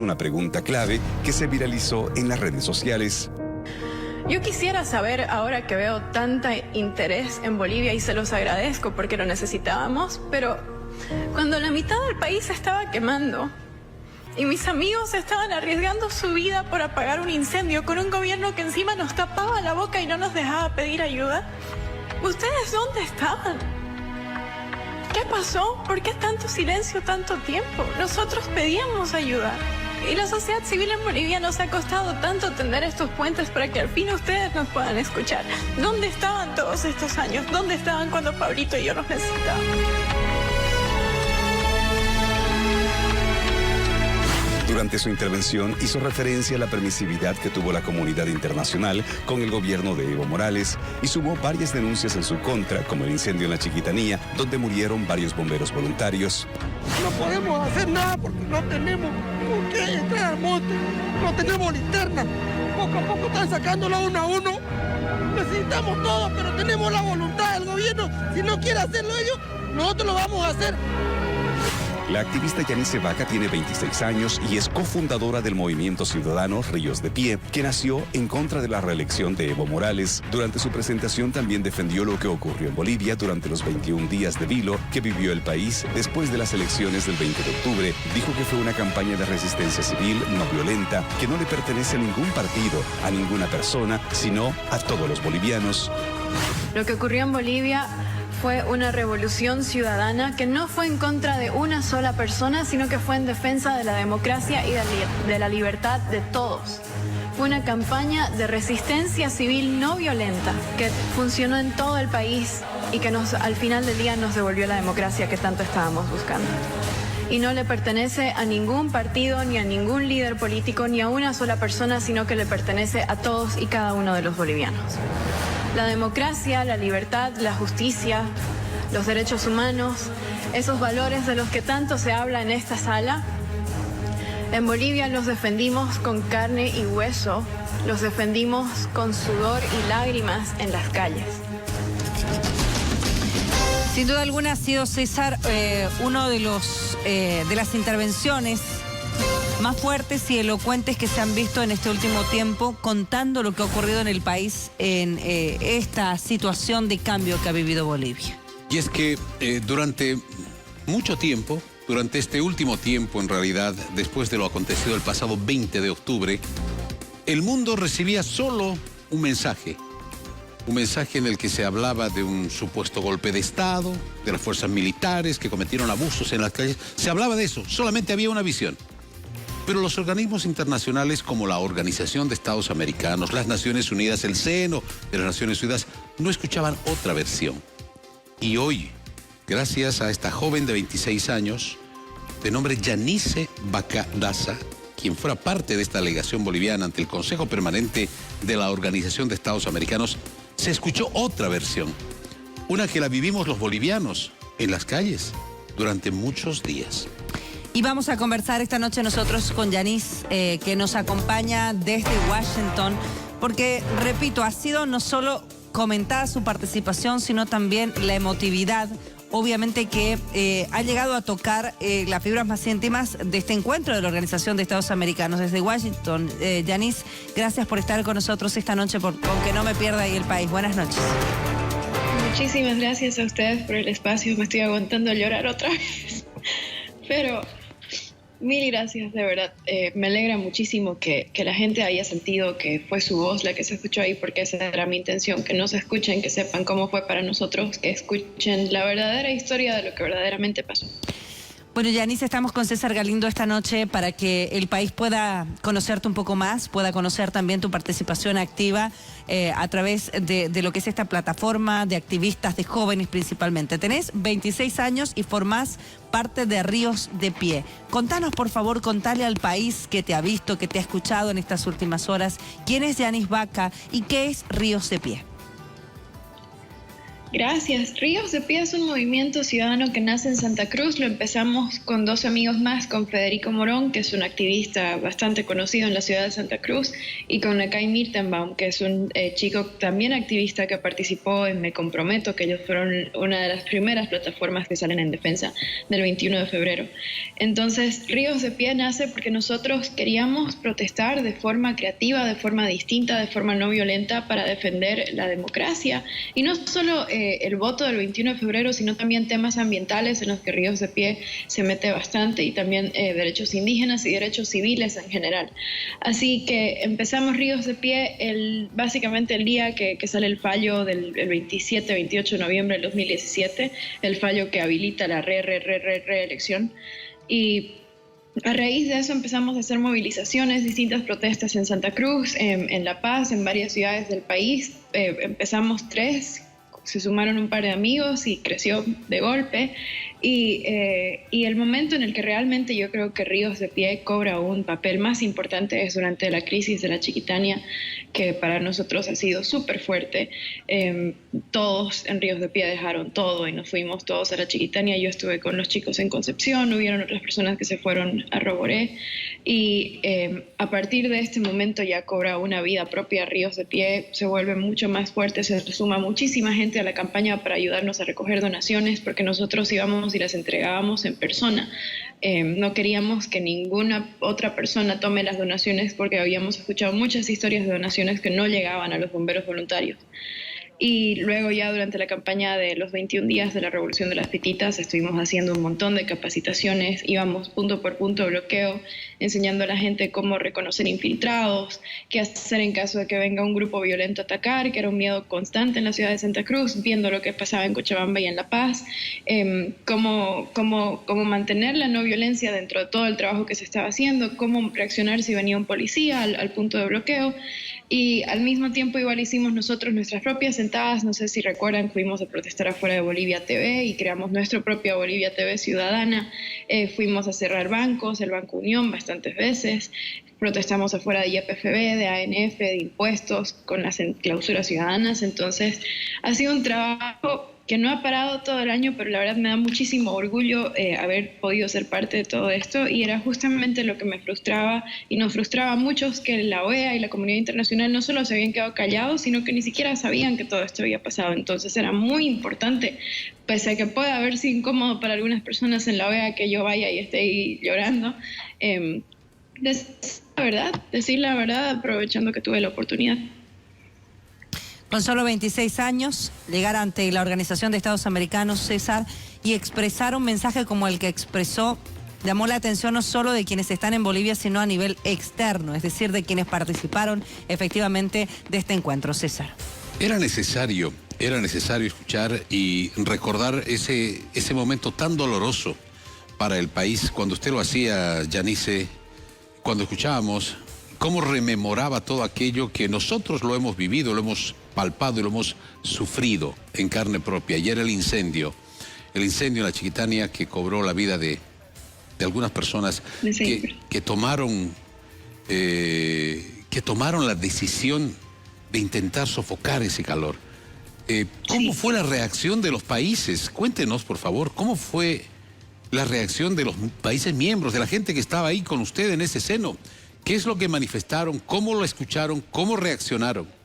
Una pregunta clave que se viralizó en las redes sociales. Yo quisiera saber, ahora que veo tanta interés en Bolivia, y se los agradezco porque lo necesitábamos, pero cuando la mitad del país se estaba quemando y mis amigos estaban arriesgando su vida por apagar un incendio con un gobierno que encima nos tapaba la boca y no nos dejaba pedir ayuda, ¿ustedes dónde estaban? ¿Qué pasó? ¿Por qué tanto silencio, tanto tiempo? Nosotros pedíamos ayuda. Y la sociedad civil en Bolivia nos ha costado tanto tender estos puentes para que al fin ustedes nos puedan escuchar. ¿Dónde estaban todos estos años? ¿Dónde estaban cuando Pablito y yo los necesitábamos? Durante su intervención hizo referencia a la permisividad que tuvo la comunidad internacional con el gobierno de Evo Morales y sumó varias denuncias en su contra, como el incendio en la Chiquitanía, donde murieron varios bomberos voluntarios. No podemos hacer nada porque no tenemos por qué entrar al monte, no tenemos linterna. Poco a poco están sacándolo uno a uno. Necesitamos todo, pero tenemos la voluntad del gobierno. Si no quiere hacerlo ellos, nosotros lo vamos a hacer. La activista Yanice Vaca tiene 26 años y es cofundadora del movimiento ciudadano Ríos de Pie, que nació en contra de la reelección de Evo Morales. Durante su presentación también defendió lo que ocurrió en Bolivia durante los 21 días de vilo que vivió el país después de las elecciones del 20 de octubre. Dijo que fue una campaña de resistencia civil no violenta, que no le pertenece a ningún partido, a ninguna persona, sino a todos los bolivianos. Lo que ocurrió en Bolivia fue una revolución ciudadana que no fue en contra de una sola persona, sino que fue en defensa de la democracia y de la libertad de todos. Fue una campaña de resistencia civil no violenta que funcionó en todo el país y que al final del día nos devolvió la democracia que tanto estábamos buscando. Y no le pertenece a ningún partido, ni a ningún líder político, ni a una sola persona, sino que le pertenece a todos y cada uno de los bolivianos. La democracia, la libertad, la justicia, los derechos humanos, esos valores de los que tanto se habla en esta sala, en Bolivia los defendimos con carne y hueso, los defendimos con sudor y lágrimas en las calles. Sin duda alguna ha sido, César, uno de las intervenciones más fuertes y elocuentes que se han visto en este último tiempo, contando lo que ha ocurrido en el país en esta situación de cambio que ha vivido Bolivia. Y es que durante mucho tiempo, durante este último tiempo en realidad, después de lo acontecido el pasado 20 de octubre, el mundo recibía solo un mensaje en el que se hablaba de un supuesto golpe de Estado, de las fuerzas militares que cometieron abusos en las calles. Se hablaba de eso, solamente había una visión. Pero los organismos internacionales como la Organización de Estados Americanos, las Naciones Unidas, el seno de las Naciones Unidas, no escuchaban otra versión. Y hoy, gracias a esta joven de 26 años, de nombre Yanice Vaca Daza, quien fuera parte de esta delegación boliviana ante el Consejo Permanente de la Organización de Estados Americanos, se escuchó otra versión, una que la vivimos los bolivianos en las calles durante muchos días. Y vamos a conversar esta noche nosotros con Yanice, que nos acompaña desde Washington, porque, repito, ha sido no solo comentada su participación, sino también la emotividad, obviamente que ha llegado a tocar las fibras más íntimas de este encuentro de la Organización de Estados Americanos desde Washington. Yanice, gracias por estar con nosotros esta noche, aunque no me pierda ahí el país. Buenas noches. Muchísimas gracias a ustedes por el espacio. Me estoy aguantando llorar otra vez. Pero mil gracias, de verdad. Me alegra muchísimo que la gente haya sentido que fue su voz la que se escuchó ahí, porque esa era mi intención, que no se escuchen, que sepan cómo fue para nosotros, que escuchen la verdadera historia de lo que verdaderamente pasó. Bueno, Yanice, estamos con César Galindo esta noche para que el país pueda conocerte un poco más, pueda conocer también tu participación activa a través de lo que es esta plataforma de activistas, de jóvenes principalmente. Tenés 26 años y formás parte de Ríos de Pie. Contanos, por favor, contale al país que te ha visto, que te ha escuchado en estas últimas horas, quién es Yanice Vaca y qué es Ríos de Pie. Gracias. Ríos de Pie es un movimiento ciudadano que nace en Santa Cruz. Lo empezamos con 2 amigos más, con Federico Morón, que es un activista bastante conocido en la ciudad de Santa Cruz, y con Nakai Mirtenbaum, que es un chico también activista que participó en Me Comprometo, que ellos fueron una de las primeras plataformas que salen en defensa del 21 de febrero. Entonces, Ríos de Pie nace porque nosotros queríamos protestar de forma creativa, de forma distinta, de forma no violenta, para defender la democracia, y no solo el voto del 21 de febrero, sino también temas ambientales en los que Ríos de Pie se mete bastante, y también derechos indígenas y derechos civiles en general. Así que empezamos Ríos de Pie básicamente el día que sale el fallo del 27-28 de noviembre del 2017, el fallo que habilita la reelección, y a raíz de eso empezamos a hacer movilizaciones, distintas protestas en Santa Cruz, en La Paz, en varias ciudades del país. Empezamos 3, se sumaron un par de amigos y creció de golpe. Y el momento en el que realmente yo creo que Ríos de Pie cobra un papel más importante es durante la crisis de la Chiquitania, que para nosotros ha sido súper fuerte. Todos en Ríos de Pie dejaron todo y nos fuimos todos a la Chiquitania. Yo estuve con los chicos en Concepción, hubieron otras personas que se fueron a Roboré, y a partir de este momento ya cobra una vida propia. Ríos de Pie se vuelve mucho más fuerte, se suma muchísima gente a la campaña para ayudarnos a recoger donaciones, porque nosotros íbamos y las entregábamos en persona. No queríamos que ninguna otra persona tome las donaciones, porque habíamos escuchado muchas historias de donaciones que no llegaban a los bomberos voluntarios. Y luego ya durante la campaña de los 21 días de la Revolución de las Pititas estuvimos haciendo un montón de capacitaciones, íbamos punto por punto bloqueo, enseñando a la gente cómo reconocer infiltrados, qué hacer en caso de que venga un grupo violento a atacar, que era un miedo constante en la ciudad de Santa Cruz, viendo lo que pasaba en Cochabamba y en La Paz, cómo mantener la no violencia dentro de todo el trabajo que se estaba haciendo, cómo reaccionar si venía un policía al punto de bloqueo. Y al mismo tiempo igual hicimos nosotros nuestras propias sentadas, no sé si recuerdan, fuimos a protestar afuera de Bolivia TV y creamos nuestra propia Bolivia TV ciudadana, fuimos a cerrar bancos, el Banco Unión bastantes veces, protestamos afuera de YPFB, de ANF, de impuestos, con las clausuras ciudadanas. Entonces ha sido un trabajo que no ha parado todo el año, pero la verdad me da muchísimo orgullo haber podido ser parte de todo esto, y era justamente lo que me frustraba y nos frustraba a muchos, que la OEA y la comunidad internacional no solo se habían quedado callados, sino que ni siquiera sabían que todo esto había pasado. Entonces era muy importante, pese a que pueda haber sido incómodo para algunas personas en la OEA que yo vaya y esté ahí llorando, decir la verdad, aprovechando que tuve la oportunidad. Con solo 26 años, llegar ante la Organización de Estados Americanos, César, y expresar un mensaje como el que expresó, llamó la atención no solo de quienes están en Bolivia, sino a nivel externo, es decir, de quienes participaron efectivamente de este encuentro. César. Era necesario escuchar y recordar ese momento tan doloroso para el país. Cuando usted lo hacía, Yanice, cuando escuchábamos cómo rememoraba todo aquello que nosotros lo hemos vivido, lo hemos palpado y lo hemos sufrido en carne propia. Y era el incendio en la Chiquitania, que cobró la vida de algunas personas que tomaron la decisión de intentar sofocar ese calor. ¿Cómo fue la reacción de los países? Cuéntenos, por favor, ¿cómo fue la reacción de los países miembros, de la gente que estaba ahí con usted en ese seno? ¿Qué es lo que manifestaron? ¿Cómo lo escucharon? ¿Cómo reaccionaron?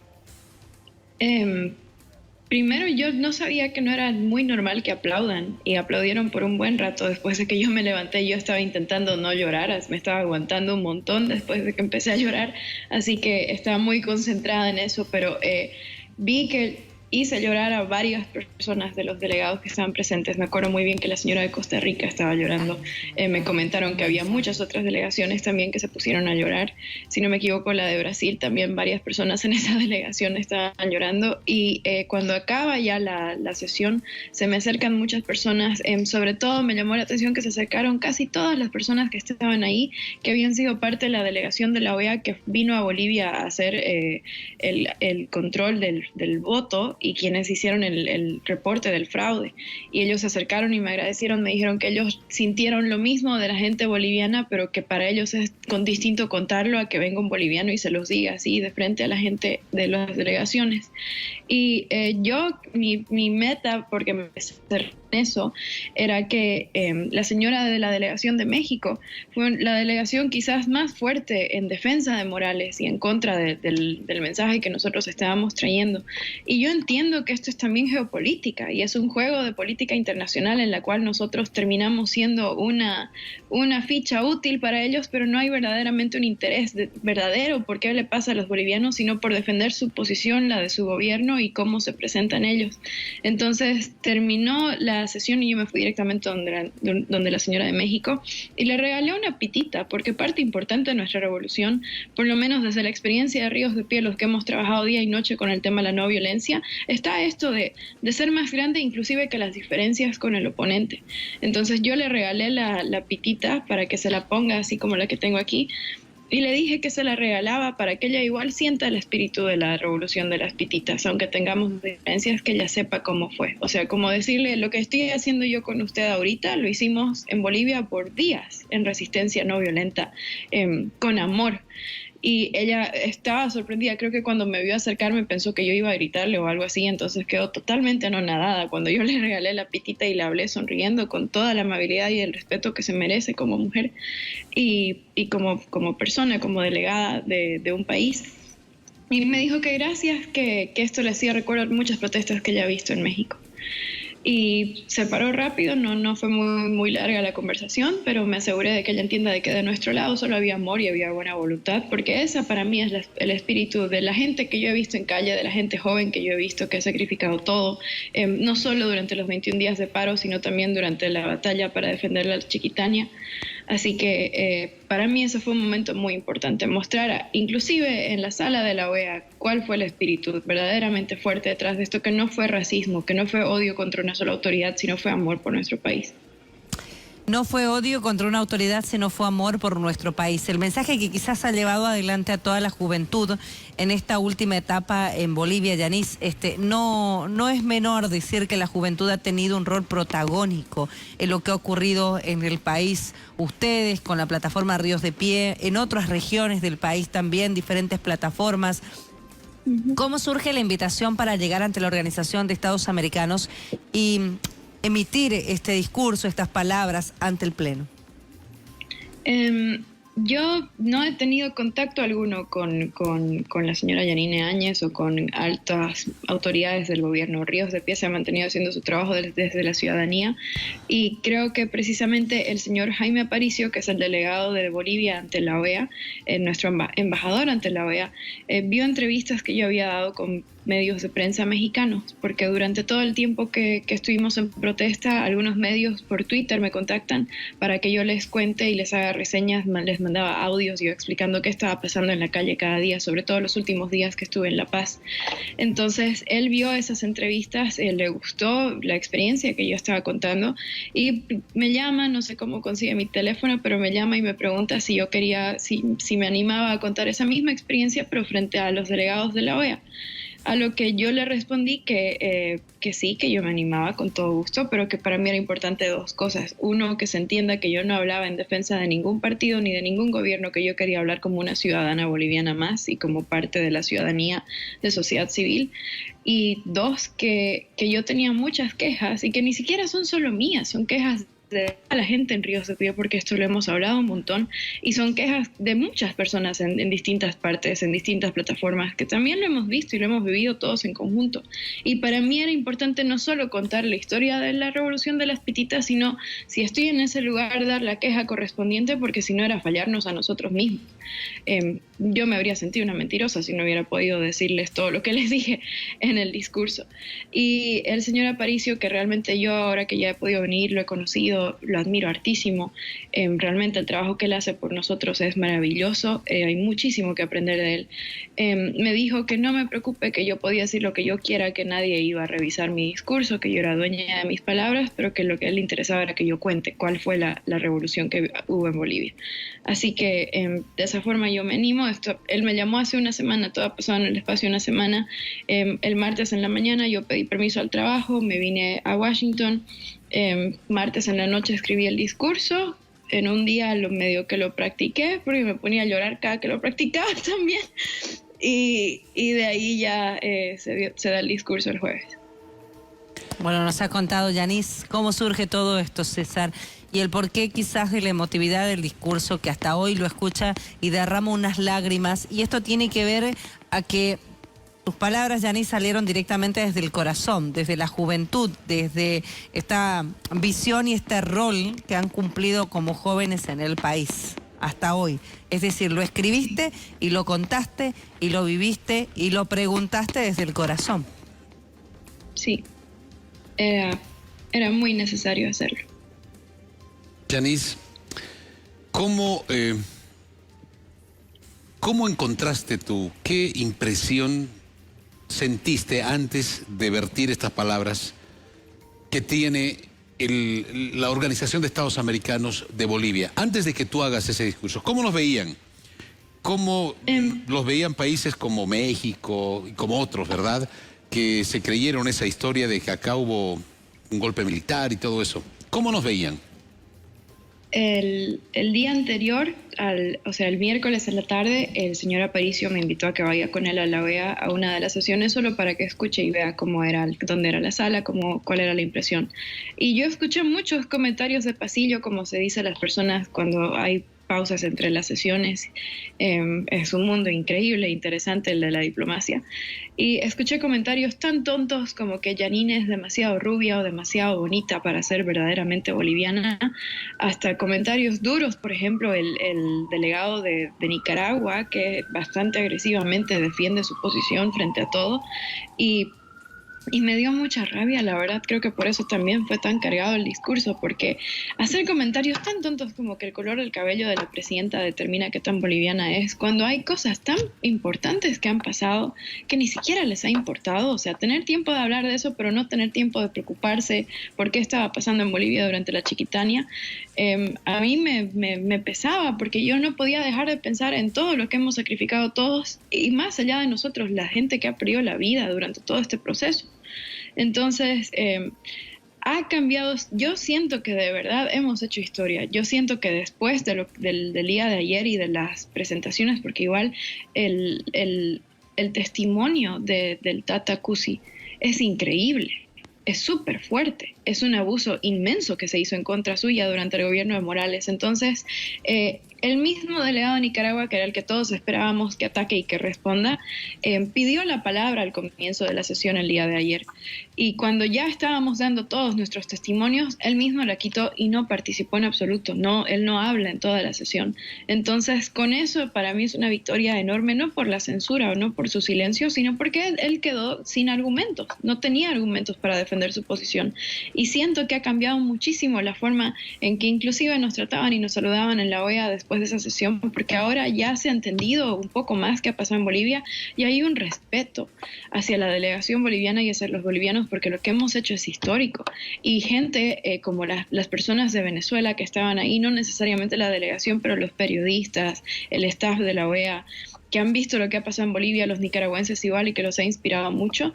Primero, yo no sabía que no era muy normal que aplaudan, y aplaudieron por un buen rato. Después de que yo me levanté, yo estaba intentando no llorar, me estaba aguantando un montón después de que empecé a llorar, así que estaba muy concentrada en eso, pero vi que hice llorar a varias personas de los delegados que estaban presentes. Me acuerdo muy bien que la señora de Costa Rica estaba llorando. Me comentaron que había muchas otras delegaciones también que se pusieron a llorar. Si no me equivoco, la de Brasil también, varias personas en esa delegación estaban llorando. Y cuando acaba ya la sesión, se me acercan muchas personas. Sobre todo me llamó la atención que se acercaron casi todas las personas que estaban ahí, que habían sido parte de la delegación de la OEA que vino a Bolivia a hacer el control del voto. y quienes hicieron el reporte del fraude. Y ellos se acercaron y me agradecieron, me dijeron que ellos sintieron lo mismo de la gente boliviana, pero que para ellos es distinto contarlo a que venga un boliviano y se los diga así de frente a la gente de las delegaciones. Y mi meta, porque me cerré en eso, era que la señora de la delegación de México fue la delegación quizás más fuerte en defensa de Morales y en contra del mensaje que nosotros estábamos trayendo. Y yo entiendo que esto es también geopolítica y es un juego de política internacional en la cual nosotros terminamos siendo una ficha útil para ellos, pero no hay verdaderamente un interés verdadero por qué le pasa a los bolivianos, sino por defender su posición, la de su gobierno y cómo se presentan ellos. Entonces terminó la sesión y yo me fui directamente donde la señora de México y le regalé una pitita, porque parte importante de nuestra revolución, por lo menos desde la experiencia de Ríos de Pie, los que hemos trabajado día y noche con el tema de la no violencia, está esto de ser más grande inclusive que las diferencias con el oponente. Entonces yo le regalé la pitita para que se la ponga así como la que tengo aquí, y le dije que se la regalaba para que ella igual sienta el espíritu de la revolución de las pititas, aunque tengamos diferencias, que ella sepa cómo fue. O sea, como decirle, lo que estoy haciendo yo con usted ahorita, lo hicimos en Bolivia por días, en resistencia no violenta, con amor. Y ella estaba sorprendida, creo que cuando me vio acercarme pensó que yo iba a gritarle o algo así, entonces quedó totalmente anonadada cuando yo le regalé la pitita y le hablé sonriendo con toda la amabilidad y el respeto que se merece como mujer y como persona, como delegada de un país. Y me dijo que gracias, que esto le hacía recuerdo muchas protestas que ella ha visto en México. Y se paró rápido, no fue muy larga la conversación, pero me aseguré de que ella entienda de que de nuestro lado solo había amor y había buena voluntad, porque esa para mí es el espíritu de la gente que yo he visto en calle, de la gente joven que yo he visto que ha sacrificado todo, no solo durante los 21 días de paro, sino también durante la batalla para defender la Chiquitania. Así que para mí eso fue un momento muy importante, mostrar inclusive en la sala de la OEA cuál fue el espíritu verdaderamente fuerte detrás de esto, que no fue racismo, que no fue odio contra una sola autoridad, sino fue amor por nuestro país. No fue odio contra una autoridad, sino fue amor por nuestro país. El mensaje que quizás ha llevado adelante a toda la juventud en esta última etapa en Bolivia, Yanis, no es menor decir que la juventud ha tenido un rol protagónico en lo que ha ocurrido en el país. Ustedes con la plataforma Ríos de Pie, en otras regiones del país también, diferentes plataformas. ¿Cómo surge la invitación para llegar ante la Organización de Estados Americanos y emitir este discurso, estas palabras ante el Pleno? Yo no he tenido contacto alguno con la señora Yanine Áñez o con altas autoridades del gobierno. Ríos de Pie se ha mantenido haciendo su trabajo desde la ciudadanía y creo que precisamente el señor Jaime Aparicio, que es el delegado de Bolivia ante la OEA, nuestro embajador ante la OEA, vio entrevistas que yo había dado con medios de prensa mexicanos, porque durante todo el tiempo que estuvimos en protesta, algunos medios por Twitter me contactan para que yo les cuente y les haga reseñas, les mandaba audios yo explicando qué estaba pasando en la calle cada día, sobre todo los últimos días que estuve en La Paz. Entonces él vio esas entrevistas, le gustó la experiencia que yo estaba contando y me llama, no sé cómo consigue mi teléfono, pero me llama y me pregunta si yo quería, si me animaba a contar esa misma experiencia, pero frente a los delegados de la OEA. A lo que yo le respondí que sí, que yo me animaba con todo gusto, pero que para mí era importante dos cosas. Uno, que se entienda que yo no hablaba en defensa de ningún partido ni de ningún gobierno, que yo quería hablar como una ciudadana boliviana más y como parte de la ciudadanía de sociedad civil. Y dos, que yo tenía muchas quejas y que ni siquiera son solo mías, son quejas de a la gente en Ríos de Pie, porque esto lo hemos hablado un montón y son quejas de muchas personas en distintas partes, en distintas plataformas, que también lo hemos visto y lo hemos vivido todos en conjunto. Y para mí era importante no solo contar la historia de la revolución de las pititas, sino si estoy en ese lugar dar la queja correspondiente, porque si no era fallarnos a nosotros mismos. Yo me habría sentido una mentirosa si no hubiera podido decirles todo lo que les dije en el discurso. Y el señor Aparicio, que realmente yo ahora que ya he podido venir, lo he conocido, lo admiro hartísimo. Realmente el trabajo que él hace por nosotros es maravilloso, hay muchísimo que aprender de él. Me dijo que no me preocupe, que yo podía decir lo que yo quiera, que nadie iba a revisar mi discurso, que yo era dueña de mis palabras, pero que lo que a él le interesaba era que yo cuente cuál fue la revolución que hubo en Bolivia. Así que de esa esa forma yo me animo. Él me llamó hace una semana, todo ha pasado en el espacio de una semana. El martes en la mañana yo pedí permiso al trabajo, me vine a Washington. Martes en la noche escribí el discurso. En un día medio que lo practiqué, porque me ponía a llorar cada que lo practicaba también. Y de ahí ya se da el discurso el jueves. Bueno, nos ha contado Yanis cómo surge todo esto, César, y el porqué quizás de la emotividad del discurso, que hasta hoy lo escucha y derrama unas lágrimas. Y esto tiene que ver a que tus palabras, Yanis, salieron directamente desde el corazón, desde la juventud, desde esta visión y este rol que han cumplido como jóvenes en el país hasta hoy. Es decir, lo escribiste y lo contaste y lo viviste y lo preguntaste desde el corazón. Sí, era muy necesario hacerlo. Yanis, ¿cómo encontraste tú, qué impresión sentiste antes de vertir estas palabras que tiene la Organización de Estados Americanos de Bolivia, antes de que tú hagas ese discurso? ¿Cómo los veían? ¿Cómo los veían países como México y como otros, verdad? Que se creyeron esa historia de que acá hubo un golpe militar y todo eso. ¿Cómo nos veían? El día anterior, el miércoles en la tarde, el señor Aparicio me invitó a que vaya con él a la OEA a una de las sesiones solo para que escuche y vea cómo era, dónde era la sala, cuál era la impresión. Y yo escuché muchos comentarios de pasillo, como se dice a las personas cuando hay pausas entre las sesiones. Es un mundo increíble, interesante el de la diplomacia. Y escuché comentarios tan tontos como que Janine es demasiado rubia o demasiado bonita para ser verdaderamente boliviana, hasta comentarios duros, por ejemplo, el delegado de Nicaragua, que bastante agresivamente defiende su posición frente a todo. Y me dio mucha rabia, la verdad. Creo que por eso también fue tan cargado el discurso, porque hacer comentarios tan tontos como que el color del cabello de la presidenta determina qué tan boliviana es, cuando hay cosas tan importantes que han pasado que ni siquiera les ha importado. O sea, tener tiempo de hablar de eso, pero no tener tiempo de preocuparse por qué estaba pasando en Bolivia durante la Chiquitania, a mí me pesaba, porque yo no podía dejar de pensar en todo lo que hemos sacrificado todos, y más allá de nosotros, la gente que ha perdido la vida durante todo este proceso. Entonces, ha cambiado. Yo siento que de verdad hemos hecho historia. Yo siento que después del día de ayer y de las presentaciones, porque igual el testimonio del Tata Cusi es increíble, es súper fuerte, es un abuso inmenso que se hizo en contra suya durante el gobierno de Morales. Entonces, el mismo delegado de Nicaragua, que era el que todos esperábamos que ataque y que responda, pidió la palabra al comienzo de la sesión el día de ayer. Y cuando ya estábamos dando todos nuestros testimonios, él mismo la quitó y no participó en absoluto. No, él no habla en toda la sesión. Entonces, con eso para mí es una victoria enorme, no por la censura o no por su silencio, sino porque él quedó sin argumentos. No tenía argumentos para defender su posición. Y siento que ha cambiado muchísimo la forma en que inclusive nos trataban y nos saludaban en la OEA después de esa sesión, porque ahora ya se ha entendido un poco más qué ha pasado en Bolivia y hay un respeto hacia la delegación boliviana y hacia los bolivianos, porque lo que hemos hecho es histórico. Y gente como las personas de Venezuela que estaban ahí, no necesariamente la delegación, pero los periodistas, el staff de la OEA, que han visto lo que ha pasado en Bolivia, los nicaragüenses igual, y que los ha inspirado mucho,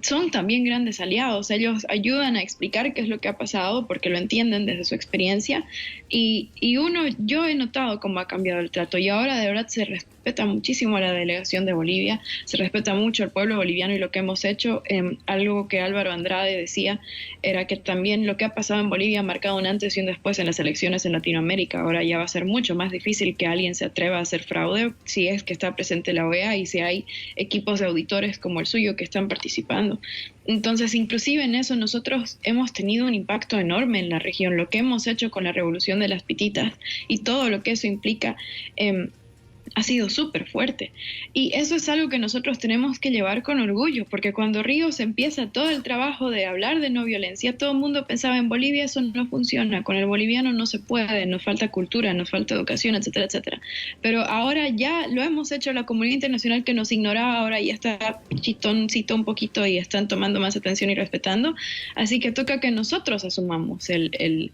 son también grandes aliados. Ellos ayudan a explicar qué es lo que ha pasado porque lo entienden desde su experiencia, y yo he notado cómo ha cambiado el trato, y ahora de verdad se respeta muchísimo a la delegación de Bolivia, se respeta mucho al pueblo boliviano y lo que hemos hecho. Algo que Álvaro Andrade decía era que también lo que ha pasado en Bolivia ha marcado un antes y un después en las elecciones en Latinoamérica. Ahora ya va a ser mucho más difícil que alguien se atreva a hacer fraude si es que está presente la OEA y si hay equipos de auditores como el suyo que están participando. Entonces, inclusive en eso nosotros hemos tenido un impacto enorme en la región. Lo que hemos hecho con la revolución de las pititas y todo lo que eso implica ha sido súper fuerte. Y eso es algo que nosotros tenemos que llevar con orgullo, porque cuando Ríos empieza todo el trabajo de hablar de no violencia, todo el mundo pensaba en Bolivia eso no funciona, con el boliviano no se puede, nos falta cultura, nos falta educación, etcétera, etcétera. Pero ahora ya lo hemos hecho, la comunidad internacional que nos ignoraba ahora ya está chitoncito un poquito y están tomando más atención y respetando. Así que toca que nosotros asumamos el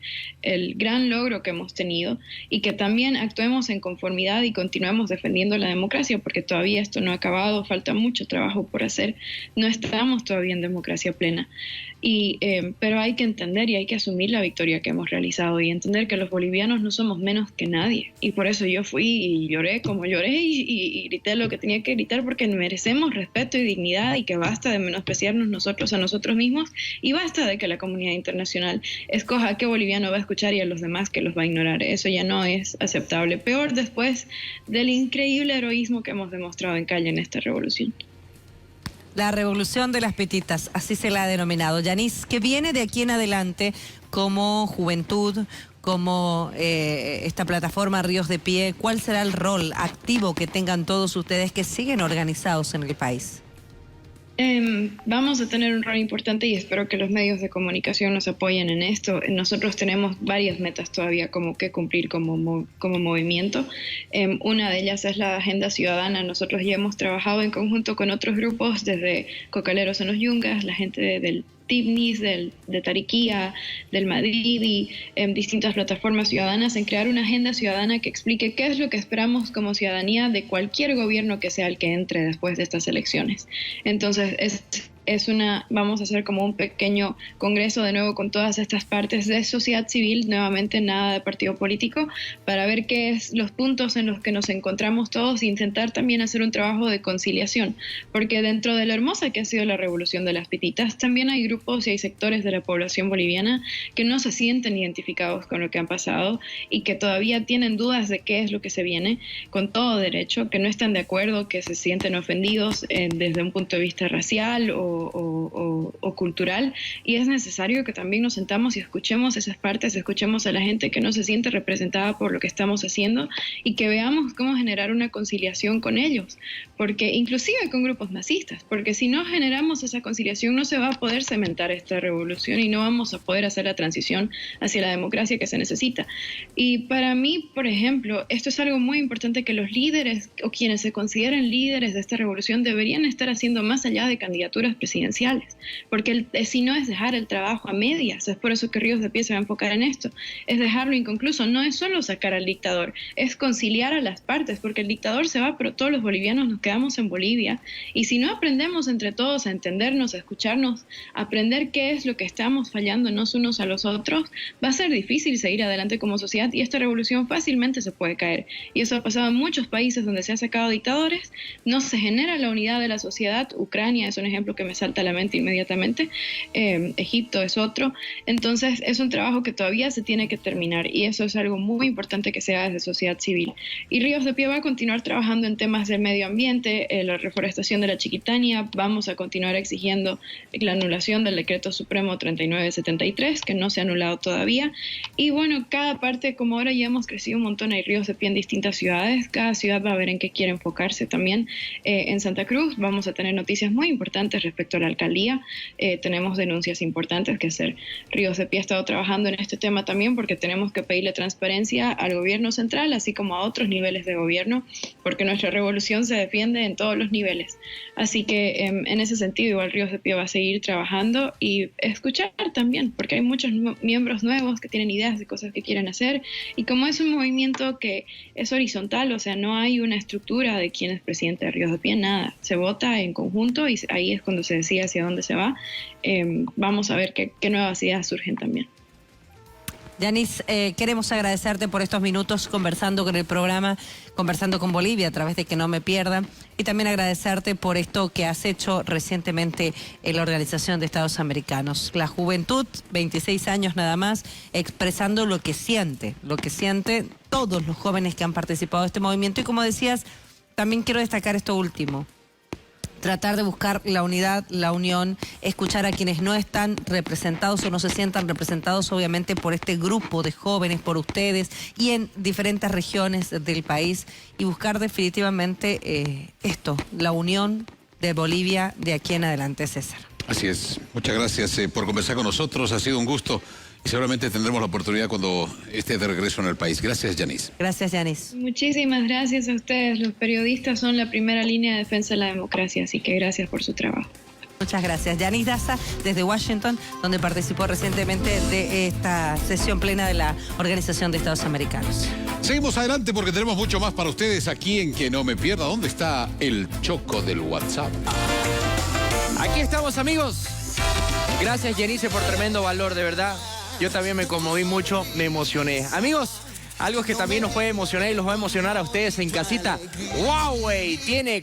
gran logro que hemos tenido y que también actuemos en conformidad y continuemos seguimos defendiendo la democracia, porque todavía esto no ha acabado, falta mucho trabajo por hacer, no estamos todavía en democracia plena. Pero hay que entender y hay que asumir la victoria que hemos realizado y entender que los bolivianos no somos menos que nadie. Y por eso yo fui y lloré como lloré y grité lo que tenía que gritar, porque merecemos respeto y dignidad, y que basta de menospreciarnos nosotros a nosotros mismos, y basta de que la comunidad internacional escoja a qué boliviano va a escuchar y a los demás que los va a ignorar. Eso ya no es aceptable. Peor después del increíble heroísmo que hemos demostrado en calle en esta revolución. La revolución de las pititas, así se la ha denominado. Yanis, ¿qué viene de aquí en adelante como juventud, como esta plataforma Ríos de Pie? ¿Cuál será el rol activo que tengan todos ustedes que siguen organizados en el país? Vamos a tener un rol importante y espero que los medios de comunicación nos apoyen en esto. Nosotros tenemos varias metas todavía como que cumplir como movimiento. Una de ellas es la agenda ciudadana. Nosotros ya hemos trabajado en conjunto con otros grupos, desde Cocaleros en los Yungas, la gente del TIPNIS, de Tariquía, del Madrid y distintas plataformas ciudadanas, en crear una agenda ciudadana que explique qué es lo que esperamos como ciudadanía de cualquier gobierno que sea el que entre después de estas elecciones. Entonces, vamos a hacer como un pequeño congreso de nuevo con todas estas partes de sociedad civil, nuevamente nada de partido político, para ver qué es los puntos en los que nos encontramos todos e intentar también hacer un trabajo de conciliación, porque dentro de lo hermosa que ha sido la revolución de las pititas, también hay grupos y hay sectores de la población boliviana que no se sienten identificados con lo que han pasado y que todavía tienen dudas de qué es lo que se viene, con todo derecho, que no están de acuerdo, que se sienten ofendidos desde un punto de vista racial o cultural, y es necesario que también nos sentamos y escuchemos esas partes, escuchemos a la gente que no se siente representada por lo que estamos haciendo y que veamos cómo generar una conciliación con ellos, porque inclusive con grupos masistas, porque si no generamos esa conciliación no se va a poder cementar esta revolución y no vamos a poder hacer la transición hacia la democracia que se necesita. Y para mí, por ejemplo, esto es algo muy importante que los líderes o quienes se consideren líderes de esta revolución deberían estar haciendo más allá de candidaturas presidenciales, porque si no es dejar el trabajo a medias. Es por eso que Ríos de Pie se va a enfocar en esto, es dejarlo inconcluso, no es solo sacar al dictador, es conciliar a las partes, porque el dictador se va, pero todos los bolivianos nos quedamos en Bolivia, y si no aprendemos entre todos a entendernos, a escucharnos, a aprender qué es lo que estamos fallándonos unos a los otros, va a ser difícil seguir adelante como sociedad, y esta revolución fácilmente se puede caer, y eso ha pasado en muchos países donde se ha sacado dictadores, no se genera la unidad de la sociedad. Ucrania es un ejemplo que me salta a la mente inmediatamente, Egipto es otro. Entonces es un trabajo que todavía se tiene que terminar, y eso es algo muy importante que se haga desde sociedad civil. Y Ríos de Pie va a continuar trabajando en temas del medio ambiente, la reforestación de la Chiquitania. Vamos a continuar exigiendo la anulación del decreto supremo 3973, que no se ha anulado todavía. Y bueno, cada parte, como ahora ya hemos crecido un montón, hay Ríos de Pie en distintas ciudades, cada ciudad va a ver en qué quiere enfocarse también. En Santa Cruz vamos a tener noticias muy importantes respecto a la alcaldía, tenemos denuncias importantes que hacer. Ríos de Pie ha estado trabajando en este tema también, porque tenemos que pedirle transparencia al gobierno central, así como a otros niveles de gobierno, porque nuestra revolución se defiende en todos los niveles. Así que en ese sentido igual Ríos de Pie va a seguir trabajando y escuchar también, porque hay muchos miembros nuevos que tienen ideas de cosas que quieren hacer, y como es un movimiento que es horizontal, o sea, no hay una estructura de quién es presidente de Ríos de Pie, nada, se vota en conjunto y ahí es cuando se decide hacia dónde se va. Vamos a ver qué nuevas ideas surgen también. Yanis, queremos agradecerte por estos minutos conversando con el programa, conversando con Bolivia a través de Que No Me Pierda, y también agradecerte por esto que has hecho recientemente en la Organización de Estados Americanos. La juventud, 26 años nada más, expresando lo que siente todos los jóvenes que han participado de este movimiento. Y como decías, también quiero destacar esto último. Tratar de buscar la unidad, la unión, escuchar a quienes no están representados o no se sientan representados, obviamente, por este grupo de jóvenes, por ustedes y en diferentes regiones del país, y buscar definitivamente la unión de Bolivia de aquí en adelante, César. Así es. Muchas gracias por conversar con nosotros. Ha sido un gusto. Y seguramente tendremos la oportunidad cuando esté de regreso en el país. Gracias, Yanis. Gracias, Yanis. Muchísimas gracias a ustedes. Los periodistas son la primera línea de defensa de la democracia, así que gracias por su trabajo. Muchas gracias. Yanis Daza, desde Washington, donde participó recientemente de esta sesión plena de la Organización de Estados Americanos. Seguimos adelante porque tenemos mucho más para ustedes aquí en Que No Me Pierda. ¿Dónde está el choco del WhatsApp? Aquí estamos, amigos. Gracias, Jenice, por tremendo valor, de verdad. Yo también me conmoví mucho, me emocioné. Amigos, algo que también nos puede emocionar y los va a emocionar a ustedes en casita. Huawei tiene